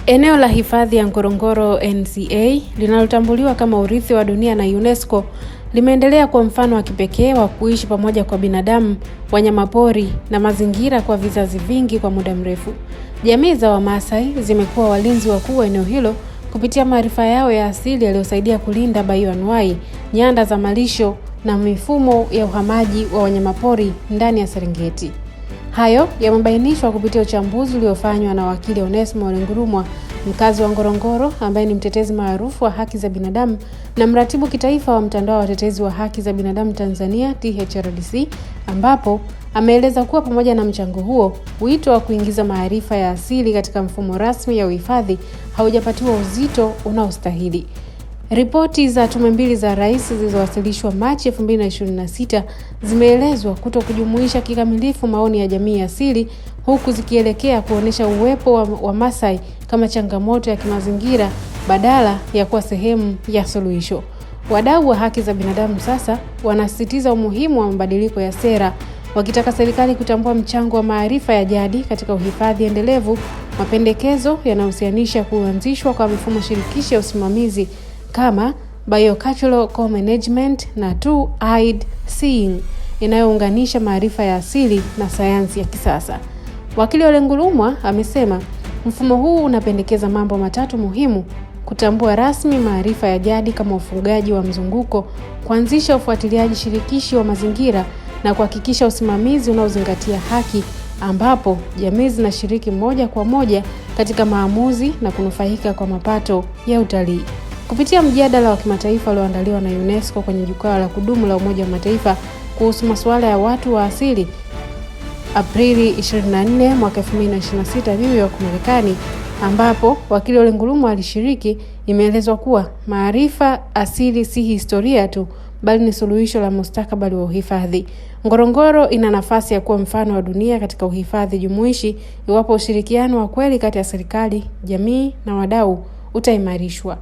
Eneo la hifadhi ya Ngorongoro NCA linalotambuliwa kama urithi wa dunia na UNESCO limeendelea kwa mfano wa kipekee wa kuishi pamoja kwa binadamu, wanyamapori na mazingira kwa vizazi vingi kwa muda mrefu. Jamii za Wamasai zimekuwa walinzi wakuu wa eneo hilo kupitia maarifa yao ya asili yaliyosaidia kulinda bioanuwai, nyanda za malisho na mifumo ya uhamaji wa wanyamapori ndani ya Serengeti. Hayo yamebainishwa kupitia uchambuzi uliofanywa na wakili Onesmo Ole Ngurumwa, mkazi wa Ngorongoro ambaye ni mtetezi maarufu wa haki za binadamu na mratibu kitaifa wa mtandao wa watetezi wa haki za binadamu Tanzania THRDC, ambapo ameeleza kuwa pamoja na mchango huo, wito wa kuingiza maarifa ya asili katika mfumo rasmi ya uhifadhi haujapatiwa uzito unaostahili. Ripoti za tume mbili za rais zilizowasilishwa Machi 2026 zimeelezwa kutokujumuisha kikamilifu maoni ya jamii asili, huku zikielekea kuonesha uwepo wa Masai kama changamoto ya kimazingira badala ya kuwa sehemu ya suluhisho. Wadau wa haki za binadamu sasa wanasisitiza umuhimu wa mabadiliko ya sera, wakitaka serikali kutambua mchango wa maarifa ya jadi katika uhifadhi endelevu. Mapendekezo yanahusianisha kuanzishwa kwa mifumo shirikishi ya usimamizi kama Biocultural Co-Management na Two-Eyed Seeing inayounganisha maarifa ya asili na sayansi ya kisasa. Wakili Ole Ngurumwa amesema mfumo huu unapendekeza mambo matatu muhimu: kutambua rasmi maarifa ya jadi kama ufugaji wa mzunguko, kuanzisha ufuatiliaji shirikishi wa mazingira na kuhakikisha usimamizi unaozingatia haki, ambapo jamii zinashiriki moja kwa moja katika maamuzi na kunufaika kwa mapato ya utalii. Kupitia mjadala wa kimataifa ulioandaliwa na UNESCO kwenye jukwaa la kudumu la Umoja wa Mataifa kuhusu masuala ya watu wa asili Aprili 24 mwaka 2026 New York, Marekani, ambapo wakili Ole Ngurumwa alishiriki, imeelezwa kuwa maarifa asili si historia tu, bali ni suluhisho la mustakabali wa uhifadhi. Ngorongoro ina nafasi ya kuwa mfano wa dunia katika uhifadhi jumuishi iwapo ushirikiano wa kweli kati ya serikali, jamii na wadau utaimarishwa.